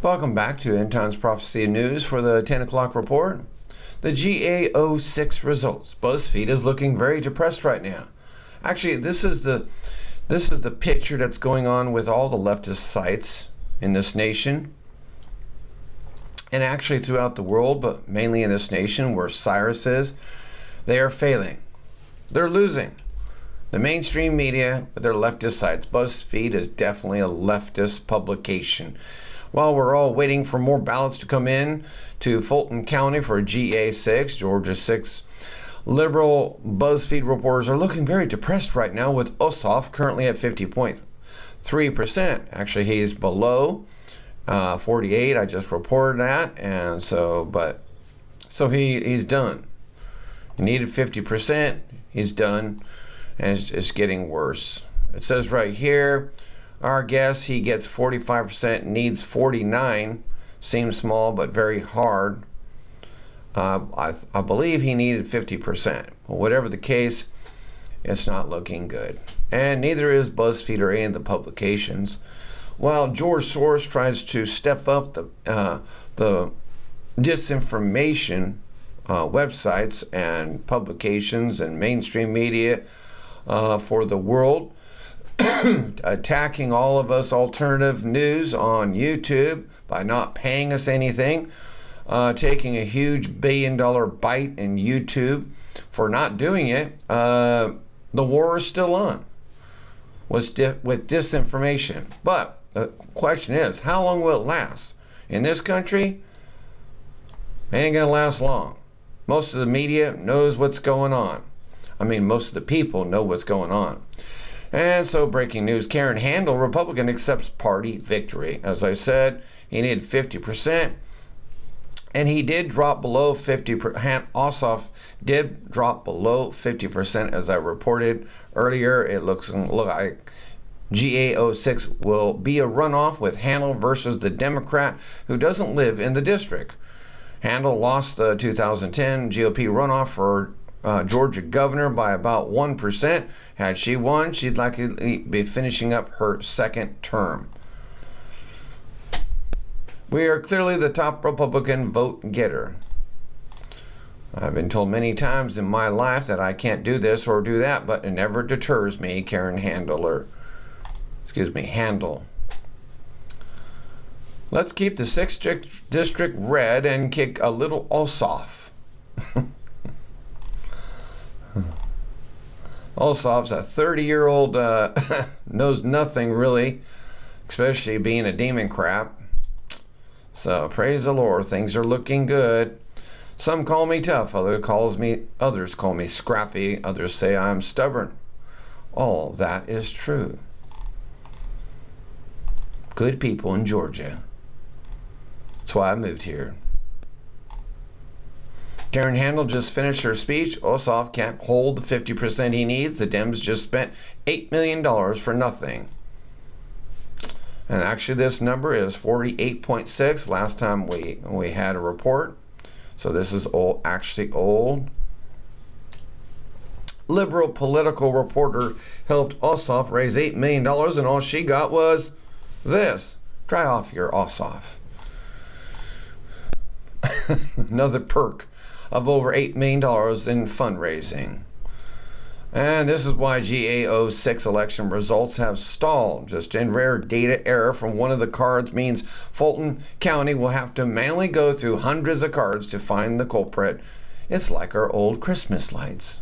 Welcome back to End Times Prophecy News for the 10 o'clock report. The GA06 results. BuzzFeed is looking very depressed right now. Actually, this is the picture that's going on with all the leftist sites in this nation, and actually throughout the world, but mainly in this nation where Cyrus is. They are failing. They're losing. The mainstream media with their leftist sites. BuzzFeed is definitely a leftist publication. While we're all waiting for more ballots to come in to Fulton County for GA6, Georgia 6, liberal BuzzFeed reporters are looking very depressed right now, with Ossoff currently at 50.3%. Actually, he's below 48. I just reported that, and so he's done. He needed 50%. He's done, and it's getting worse. It says right here, our guess, he gets 45%, needs 49. Seems small, but very hard. I believe he needed 50%. Well, whatever the case, it's not looking good. And neither is BuzzFeed or any of the publications. While George Soros tries to step up the disinformation websites and publications and mainstream media for the world, attacking all of us alternative news on YouTube by not paying us anything, taking a huge $1 billion bite in YouTube for not doing it. The war is still on with disinformation. But the question is, how long will it last? In this country, it ain't gonna last long. Most of the media knows what's going on. I mean, most of the people know what's going on. And so, breaking news, Karen Handel, Republican, accepts party victory. As I said, he needed 50%, and he did drop below 50%. Ossoff did drop below 50%, as I reported earlier. It looks like GA06 will be a runoff with Handel versus the Democrat who doesn't live in the district. Handel lost the 2010 GOP runoff for Georgia governor by about 1%. Had she won, she'd likely be finishing up her second term. We are clearly the top Republican vote getter. I've been told many times in my life that I can't do this or do that, but it never deters me, Karen Handel. Let's keep the 6th district red and kick a little Ossoff. Ossoff's a 30-year-old, knows nothing really, especially being a demon crap. So praise the Lord, things are looking good. Some call me tough, others call me scrappy, others say I'm stubborn. All that is true. Good people in Georgia. That's why I moved here. Karen Handel just finished her speech. Ossoff can't hold the 50% he needs. The Dems just spent $8 million for nothing. And actually this number is 48.6. Last time we had a report. So this is actually old. Liberal political reporter helped Ossoff raise $8 million, and all she got was this. Dry off your Ossoff. Another perk of over $8 million in fundraising. And this is why GA06 election results have stalled. Just in rare data error from one of the cards means Fulton County will have to manually go through hundreds of cards to find the culprit. It's like our old Christmas lights.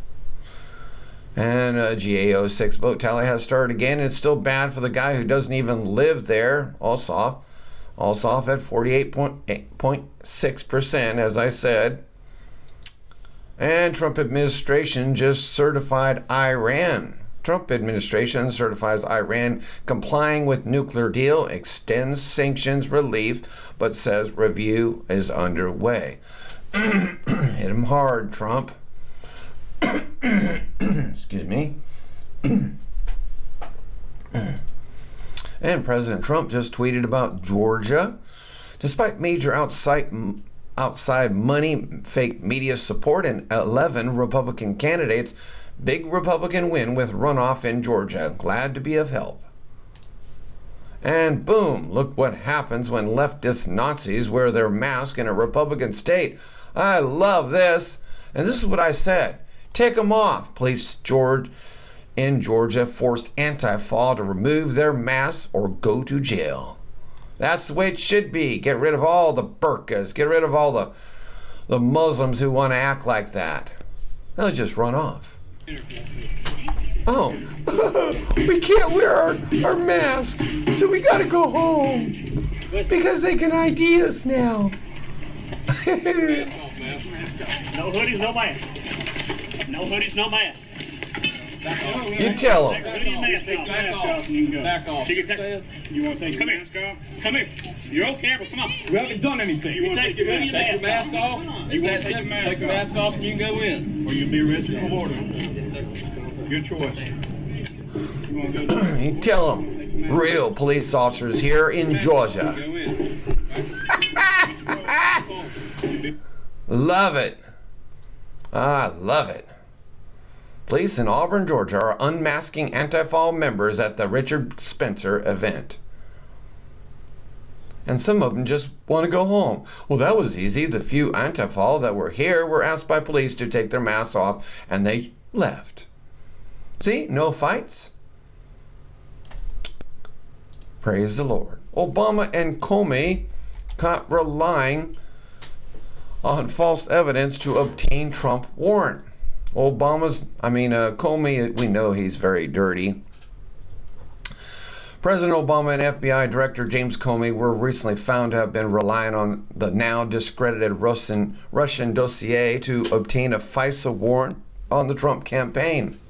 And GA06 vote tally has started again. It's still bad for the guy who doesn't even live there, Ossoff at 48.6%, as I said. And Trump administration just certified Iran. Trump administration certifies Iran complying with nuclear deal, extends sanctions relief, but says review is underway. Hit him hard, Trump. Excuse me. And President Trump just tweeted about Georgia. Despite major outside money, fake media support, and 11 Republican candidates Big Republican win with runoff in Georgia. Glad to be of help. And boom, look what happens when leftist Nazis wear their mask in a Republican state. I love this. And this is what I said. Take them off. Police in Georgia forced Antifa to remove their masks or go to jail. That's the way it should be. Get rid of all the burqas. Get rid of all the Muslims who want to act like that. They'll just run off. Oh, we can't wear our mask, so we got to go home because they can ID us now. No hoodies, no mask. No hoodies, no mask. You tell them. Back off. You can go. Back off. You want to take your mask off? Come here. You're on camera. Come on. We haven't done anything. You want to take your hoodie and mask off? You want to take your mask off and you can go in. Or you'll be arrested for loitering. Your choice. You want to go? You tell them. Real police officers here in Georgia. Go in. Love it. I love it. Police in Auburn, Georgia are unmasking Antifa members at the Richard Spencer event. And some of them just want to go home. Well, that was easy. The few Antifa that were here were asked by police to take their masks off, and they left. See? No fights. Praise the Lord. Obama and Comey caught relying on false evidence to obtain Trump warrant. Comey, we know he's very dirty. President Obama and FBI Director James Comey were recently found to have been relying on the now discredited Russian dossier to obtain a FISA warrant on the Trump campaign.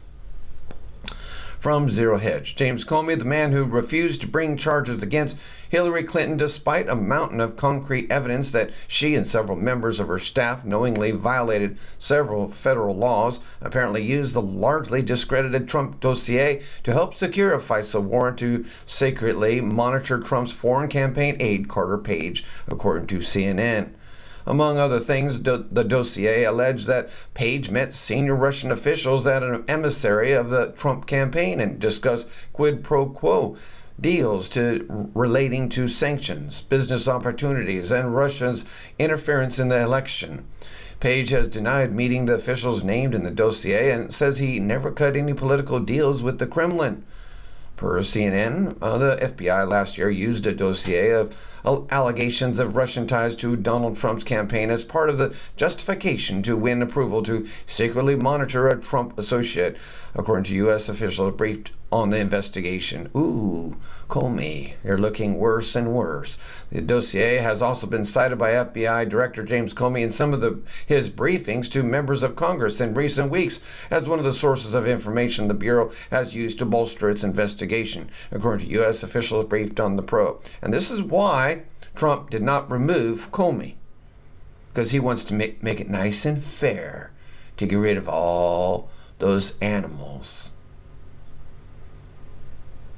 From Zero Hedge, James Comey, the man who refused to bring charges against Hillary Clinton despite a mountain of concrete evidence that she and several members of her staff knowingly violated several federal laws, apparently used the largely discredited Trump dossier to help secure a FISA warrant to secretly monitor Trump's foreign campaign aide Carter Page, according to CNN. Among other things, the dossier alleged that Page met senior Russian officials at an emissary of the Trump campaign and discussed quid pro quo deals relating to sanctions, business opportunities, and Russia's interference in the election. Page has denied meeting the officials named in the dossier and says he never cut any political deals with the Kremlin. Per CNN, the FBI last year used a dossier of allegations of Russian ties to Donald Trump's campaign as part of the justification to win approval to secretly monitor a Trump associate, according to U.S. officials briefed on the investigation. Ooh, Comey, you're looking worse and worse. The dossier has also been cited by FBI Director James Comey in some of his briefings to members of Congress in recent weeks as one of the sources of information the Bureau has used to bolster its investigation, according to U.S. officials briefed on the probe. And this is why Trump did not remove Comey, because he wants to make it nice and fair to get rid of all those animals.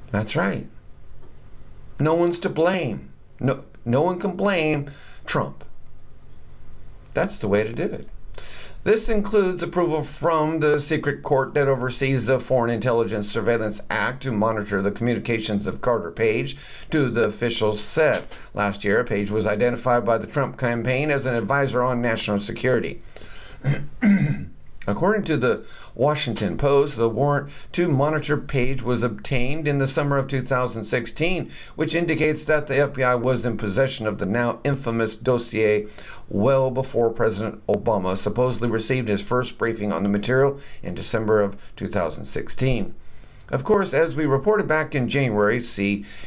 That's right. No one's to blame. No one can blame Trump. That's the way to do it. This includes approval from the secret court that oversees the Foreign Intelligence Surveillance Act to monitor the communications of Carter Page, to the officials said. Last year, Page was identified by the Trump campaign as an advisor on national security. According to the Washington Post, the warrant to monitor Page was obtained in the summer of 2016, which indicates that the FBI was in possession of the now infamous dossier well before President Obama supposedly received his first briefing on the material in December of 2016. Of course, as we reported back in January,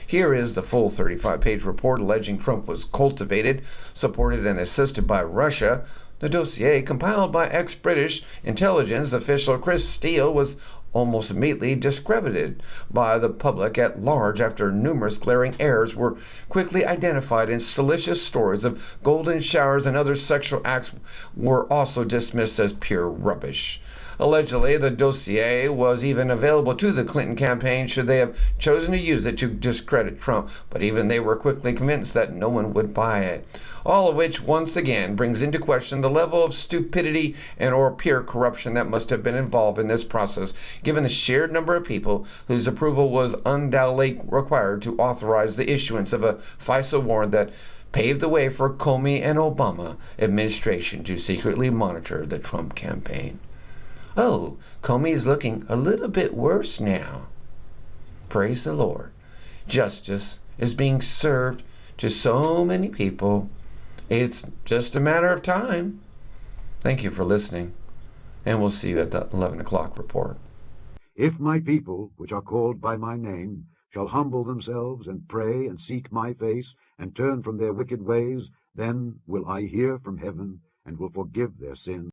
here is the full 35-page report alleging Trump was cultivated, supported, and assisted by Russia. The dossier, compiled by ex-British intelligence official Chris Steele, was almost immediately discredited by the public at large after numerous glaring errors were quickly identified, and salacious stories of golden showers and other sexual acts were also dismissed as pure rubbish. Allegedly, the dossier was even available to the Clinton campaign should they have chosen to use it to discredit Trump, but even they were quickly convinced that no one would buy it. All of which once again brings into question the level of stupidity and or pure corruption that must have been involved in this process, given the sheer number of people whose approval was undoubtedly required to authorize the issuance of a FISA warrant that paved the way for Comey and Obama administration to secretly monitor the Trump campaign. Oh, Comey is looking a little bit worse now. Praise the Lord. Justice is being served to so many people. It's just a matter of time. Thank you for listening, and we'll see you at the 11 o'clock report. If my people, which are called by my name, shall humble themselves and pray and seek my face and turn from their wicked ways, then will I hear from heaven and will forgive their sin